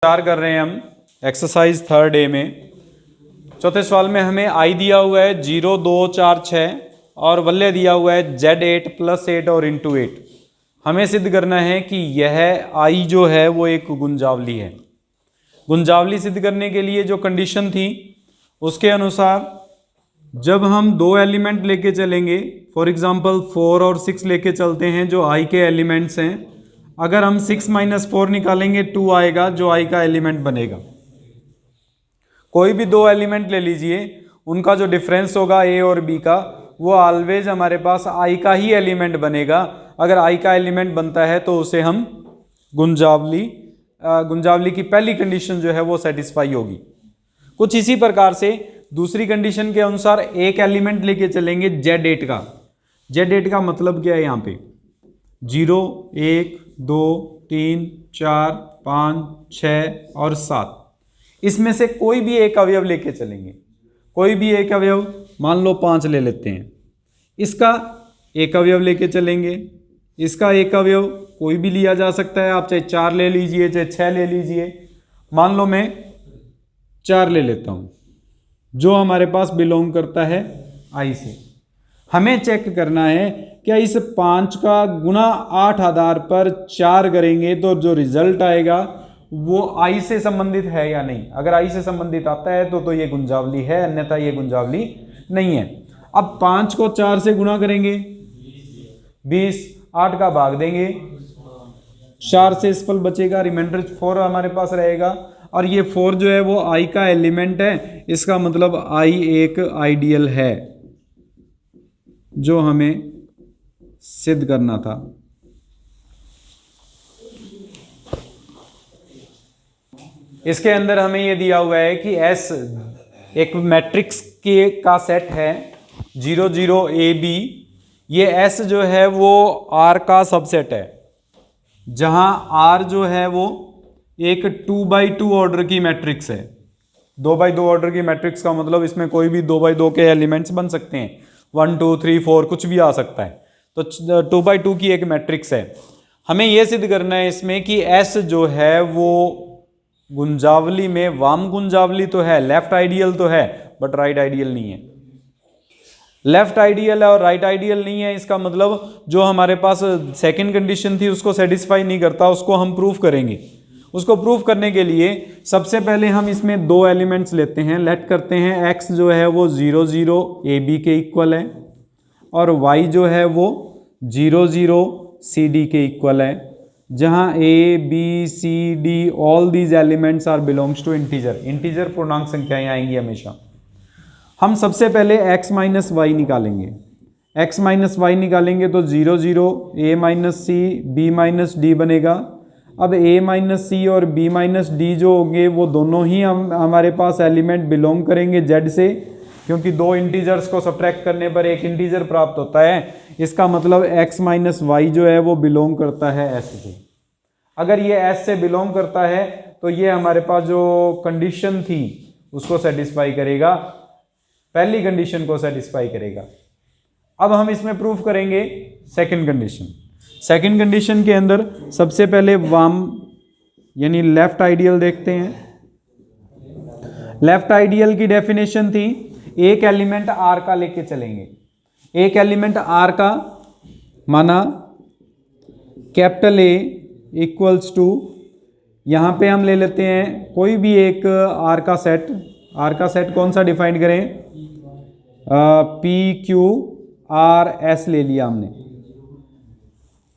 विचार कर रहे हैं हम एक्सरसाइज 3rd ए में। चौथे सवाल में हमें आई दिया हुआ है 0, 2, 4, 6 और वल्य दिया हुआ है Z8 + 8 और × 8। हमें सिद्ध करना है कि यह आई जो है वो एक गुंजावली है। गुंजावली सिद्ध करने के लिए जो कंडीशन थी उसके अनुसार जब हम दो एलिमेंट लेके चलेंगे, फॉर एग्जांपल 4 और 6 लेके चलते हैं जो आई के एलिमेंट्स हैं, अगर हम 6 - 4 निकालेंगे 2 आएगा जो आई का एलिमेंट बनेगा। कोई भी दो एलिमेंट ले लीजिए, उनका जो डिफरेंस होगा ए और बी का, वो ऑलवेज हमारे पास आई का ही एलिमेंट बनेगा। अगर आई का एलिमेंट बनता है तो उसे हम गुंजावली की पहली कंडीशन जो है वो सेटिस्फाई होगी। कुछ इसी प्रकार से दूसरी कंडीशन के अनुसार एक एलिमेंट लेके चलेंगे Z8 का। Z8 का मतलब क्या है यहाँ पे 0, 1, 2, 3, 4, 5, 6 और 7, इसमें से कोई भी एक अवयव लेके चलेंगे। कोई भी एक अवयव, मान लो 5 ले लेते हैं, इसका एक अवयव लेके चलेंगे, इसका एक अवयव कोई भी लिया जा सकता है, आप चाहे 4 ले लीजिए चाहे 6 ले लीजिए। मान लो मैं 4 ले लेता हूं जो हमारे पास बिलोंग करता है आई से। हमें चेक करना है क्या इस 5 का गुना 8 आधार पर 4 करेंगे तो जो रिजल्ट आएगा वो आई से संबंधित है या नहीं। अगर आई से संबंधित आता है तो ये गुंजावली है, अन्यथा ये गुंजावली नहीं है। अब 5 को 4 से गुना करेंगे 20, 8 का भाग देंगे, 4 से इसफल बचेगा, रिमाइंडर 4 हमारे पास रहेगा। और ये 4 जो है वो आई का एलिमेंट है, इसका मतलब आई एक आइडियल है जो हमें सिद्ध करना था। इसके अंदर हमें ये दिया हुआ है कि S एक मैट्रिक्स के का सेट है 0, 0, AB। ये S जो है वो R का सबसेट है, जहां R जो है वो एक 2x2 ऑर्डर की मैट्रिक्स है। 2x2 ऑर्डर की मैट्रिक्स का मतलब इसमें कोई भी 2x2 के एलिमेंट्स बन सकते हैं, 1, 2, 3, 4 कुछ भी आ सकता है। तो 2x2 की एक मैट्रिक्स है। हमें यह सिद्ध करना है इसमें कि S जो है वो गुंजावली में वाम गुंजावली तो है, लेफ्ट आइडियल तो है, बट राइट आइडियल नहीं है। लेफ्ट आइडियल है और राइट आइडियल नहीं है, इसका मतलब जो हमारे पास सेकंड कंडीशन थी उसको सेटिस्फाई नहीं करता, उसको हम प्रूफ करेंगे। उसको प्रूफ करने के लिए सबसे पहले हम इसमें दो एलिमेंट्स लेते हैं, लेट करते हैं x जो है वो 0, 0 AB के इक्वल है और y जो है वो 0, 0 CD के इक्वल है, जहां A, B, C, D all these elements are belongs to integer. Integer पूर्णांक संख्याएं आएंगी हमेशा। हम सबसे पहले x - y निकालेंगे। x - y निकालेंगे तो 0, 0 A - C B - D बनेगा। अब A - C और B - D जो होंगे वो दोनों ही हमारे पास एलिमेंट बिलोंग करेंगे Z से, क्योंकि दो इंटीजर्स को सब्ट्रैक्ट करने पर एक इंटीजर प्राप्त होता है। इसका मतलब x - y जो है वो बिलोंग करता है S से। अगर ये S से बिलोंग करता है तो ये हमारे पास जो कंडीशन थी उसको सेटिस्फाई करेगा, पहली कंडीशन को सेटिस्फाई करेगा। अब हम इसमें प्रूफ करेंगे सेकंड कंडीशन। सेकंड कंडीशन के अंदर सबसे पहले वाम यानी लेफ्ट आइडियल देखते हैं। लेफ्ट आइडियल की डेफिनेशन थी एक एलिमेंट R का लेके चलेंगे। एक एलिमेंट R का माना कैपिटल A इक्वल्स टू, यहां पे हम ले लेते हैं कोई भी एक R का सेट। R का सेट कौन सा डिफाइन करें, PQRS ले लिया हमने,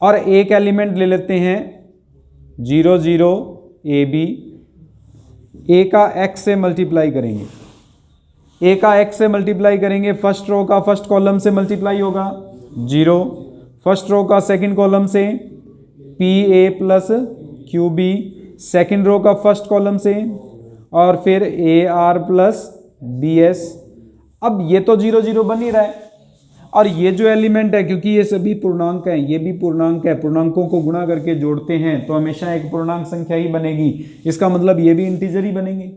और एक एलिमेंट ले लेते हैं 0, 0 AB। A का x से मल्टीप्लाई करेंगे, A का x से मल्टीप्लाई करेंगे, फर्स्ट रो का फर्स्ट कॉलम से मल्टीप्लाई होगा 0, फर्स्ट रो का सेकंड कॉलम से PA + QB, सेकंड रो का फर्स्ट कॉलम से, और फिर AR + BS। अब ये तो 0, 0 बन ही रहा है, और ये जो एलिमेंट है क्योंकि ये सभी पूर्णांक हैं, ये भी पूर्णांक है, पूर्णांकों को गुणा करके जोड़ते हैं तो हमेशा एक पूर्णांक संख्या ही बनेगी। इसका मतलब ये भी इंटीजर ही बनेंगे।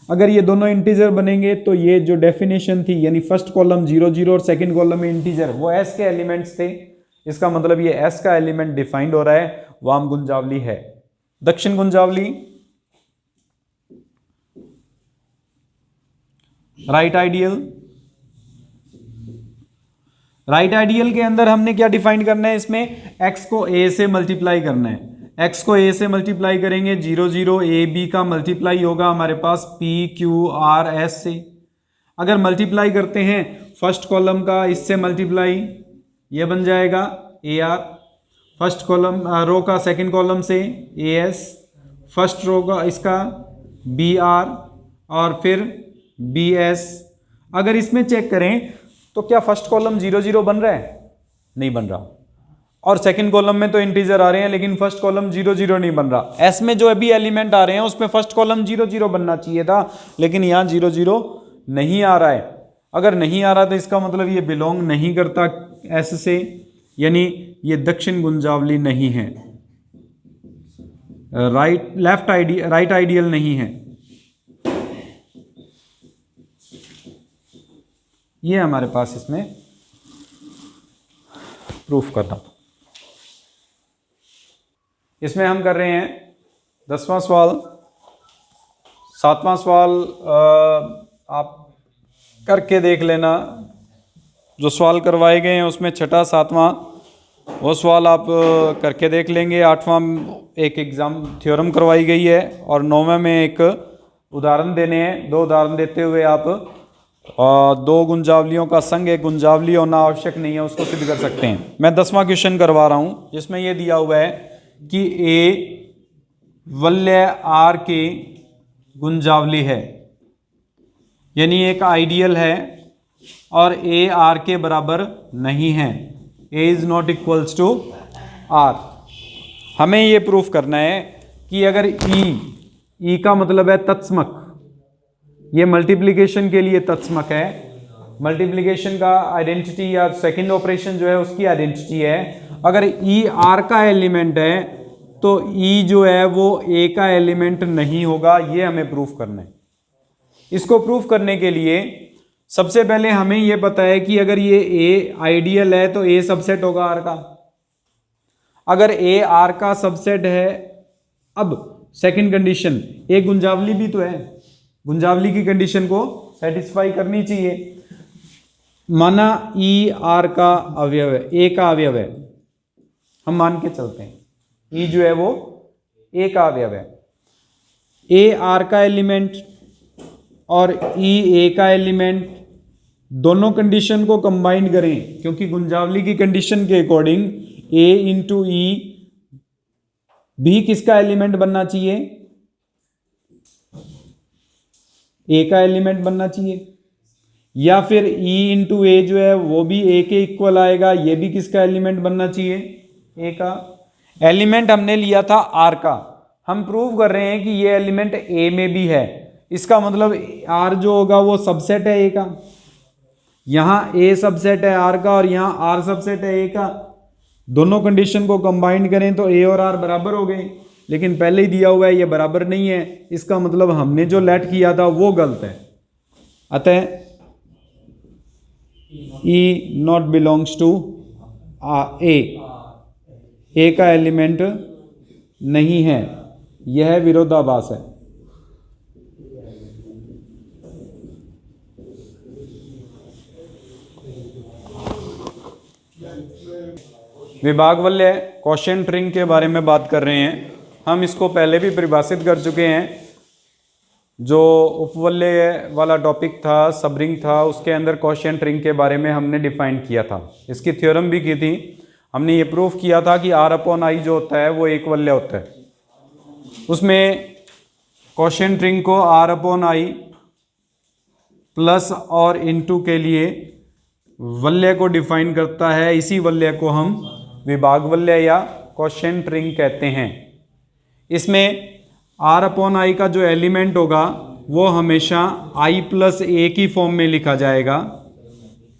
अगर ये दोनों इंटीजर बनेंगे तो ये जो डेफिनेशन थी यानी फर्स्ट कॉलम 0, 0 और सेकंड कॉलम में इंटीजर, वो S के एलिमेंट्स थे। इसका मतलब ये S का एलिमेंट डिफाइंड हो रहा है, वाम गुंजावली है। दक्षिण गुंजावली राइट आइडियल। राइट आइडियल के अंदर हमने क्या डिफाइन करना है, इसमें x को a से मल्टीप्लाई करना है। x को a से मल्टीप्लाई करेंगे, 0 0 a b का मल्टीप्लाई होगा हमारे पास p q r s से। अगर मल्टीप्लाई करते हैं फर्स्ट कॉलम का इससे मल्टीप्लाई, ये बन जाएगा a r, first column row का सेकंड कॉलम से a s, फर्स्ट रो का इसका b r और फिर b s। अगर इसमें चेक करें तो क्या फर्स्ट कॉलम 0 0 बन रहा है? नहीं बन रहा। और सेकंड कॉलम में तो इंटीजर आ रहे हैं लेकिन फर्स्ट कॉलम 0 0 नहीं बन रहा। एस में जो अभी एलिमेंट आ रहे हैं उसमें फर्स्ट कॉलम 0 0 बनना चाहिए था, लेकिन यहाँ 0 0 नहीं आ रहा है। अगर नहीं आ रहा तो इसका मतलब ये बिलोंग नहीं करता एस से, यानी ये दक्षिण गुंजावली नहीं है, राइट आइडियल नहीं है। ये हमारे पास इसमें प्रूफ करना। इसमें हम कर रहे हैं 10वां सवाल। 7वां सवाल आप करके देख लेना, जो सवाल करवाए गए हैं उसमें 6ठा 7वां वो सवाल आप करके देख लेंगे। 8वां एक एग्ज़ाम थ्योरम करवाई गई है और 9वें में एक उदाहरण देने हैं। 2 उदाहरण देते हुए आप 2 गुंजावलियों का संग एक गुंजावली होना आवश्यक नहीं है उसको सिद्ध कर सकते हैं। मैं 10वां क्वेश्चन करवा रहा हूं जिसमें यह दिया हुआ है कि ए वलय आर के गुंजावली है, यानी एक आइडियल है और ए आर के बराबर नहीं है, A is not equals to R. हमें ये प्रूफ करना है कि अगर ई का मतलब है तत्समक, ये मल्टीप्लिकेशन के लिए तत्समक है। मल्टीप्लिकेशन का आइडेंटिटी या सेकंड ऑपरेशन जो है उसकी आइडेंटिटी है। अगर ई आर का एलिमेंट है तो ई जो है वो ए का एलिमेंट नहीं होगा, ये हमें प्रूफ करना है। इसको प्रूफ करने के लिए सबसे पहले हमें ये पता है कि अगर ये ए आइडियल है तो ए सबसेट होगा आर का। अगर ए आर का सबसेट है, अब सेकंड कंडीशन ए गुंजावली भी तो है, गुंजावली की कंडीशन को सेटिस्फाई करनी चाहिए। माना ई आर का अवयव है, ए का अवयव है, हम मान के चलते हैं ई जो है वो ए का अवयव है। ए आर का एलिमेंट और ई ए का एलिमेंट, दोनों कंडीशन को कंबाइन करें, क्योंकि गुंजावली की कंडीशन के अकॉर्डिंग ए इंटू ई भी किसका एलिमेंट बनना चाहिए? ए का एलिमेंट बनना चाहिए। या फिर ई इंटू ए जो है वो भी ए के इक्वल आएगा, ये भी किसका एलिमेंट बनना चाहिए? ए का। एलिमेंट हमने लिया था आर का, हम प्रूव कर रहे हैं कि ये एलिमेंट ए में भी है, इसका मतलब आर जो होगा वो सबसेट है ए का। यहां ए सबसेट है आर का और यहां आर सबसेट है ए का। दोनों कंडीशन को कंबाइन करें तो ए और आर बराबर हो गए, लेकिन पहले ही दिया हुआ है ये बराबर नहीं है, इसका मतलब हमने जो लेट किया था वो गलत है। अतः ई नॉट बिलोंग्स टू ए का एलिमेंट नहीं है, यह विरोधाभास है। विभाग वलय क्वोशिएंट रिंग के बारे में बात कर रहे हैं। हम इसको पहले भी परिभाषित कर चुके हैं। जो उपवलय वाला टॉपिक था, सब रिंग था, उसके अंदर क्वोशिएंट रिंग के बारे में हमने डिफाइन किया था, इसकी थ्योरम भी की थी। हमने ये प्रूफ किया था कि आर अपॉन आई जो होता है वो एक वलय होता है। उसमें क्वोशिएंट रिंग को आर अपॉन आई प्लस और इनटू के लिए वलय को डिफाइन करता है। इसी वलय को हम विभाग वलय या क्वोशिएंट रिंग कहते हैं। इसमें आर अपॉन आई का जो एलिमेंट होगा वो हमेशा आई प्लस ए की फॉर्म में लिखा जाएगा,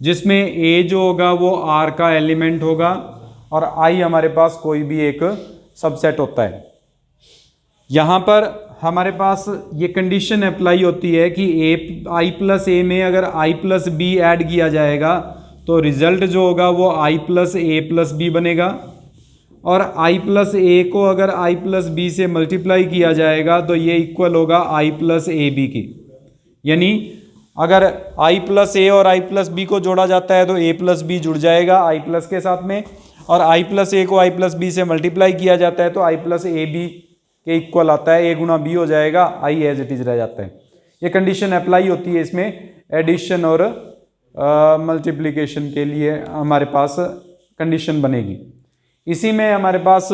जिसमें ए जो होगा वो आर का एलिमेंट होगा और आई हमारे पास कोई भी एक सबसेट होता है। यहाँ पर हमारे पास ये कंडीशन अप्लाई होती है कि ए आई प्लस ए में अगर आई प्लस बी ऐड किया जाएगा तो रिजल्ट जो होगा वो आई प्लस ए प्लस बी बनेगा, और आई प्लस ए को अगर आई प्लस बी से मल्टीप्लाई किया जाएगा तो ये इक्वल होगा आई प्लस ए बी की। यानी अगर i प्लस ए और i प्लस बी को जोड़ा जाता है तो a प्लस बी जुड़ जाएगा i प्लस के साथ में, और i प्लस ए को i प्लस बी से मल्टीप्लाई किया जाता है तो i प्लस ए बी के इक्वल आता है, a गुना b हो जाएगा, i एज इट इज रह जाता है। ये कंडीशन अप्लाई होती है इसमें एडिशन और मल्टीप्लिकेशन के लिए हमारे पास कंडीशन बनेगी। इसी में हमारे पास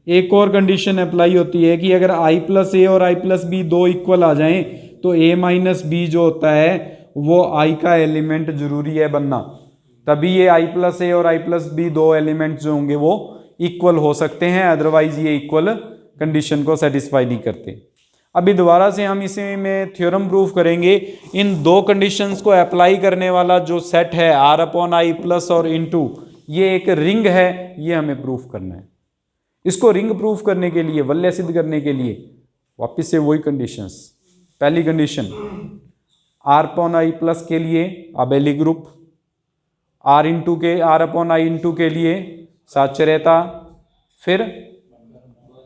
एक और कंडीशन अप्लाई होती है कि अगर i प्लस ए और i प्लस बी दो इक्वल आ जाएं तो a माइनस बी जो होता है वो i का एलिमेंट जरूरी है बनना, तभी ये i प्लस ए और i प्लस बी दो एलिमेंट जो होंगे वो इक्वल हो सकते हैं, अदरवाइज ये इक्वल कंडीशन को सेटिस्फाई नहीं करते। अभी दोबारा से हम इसी में थ्योरम प्रूफ करेंगे। इन दो कंडीशंस को अप्लाई करने वाला जो सेट है r अपॉन आई प्लस और इनटू, ये एक रिंग है, ये हमें प्रूफ करना है। इसको रिंग प्रूफ करने के लिए, वल्य सिद्ध करने के लिए वापस से वही कंडीशंस। पहली condition r upon I plus के लिए आबेली ग्रुप, r इंटू के r अपॉन आई इंटू के लिए साचर्यता, फिर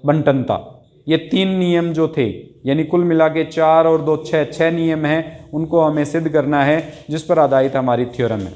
बंटनता। ये तीन नियम जो थे, यानी कुल मिला के 4 और 2 6 नियम हैं, उनको हमें सिद्ध करना है जिस पर आधारित हमारी थ्योरम है।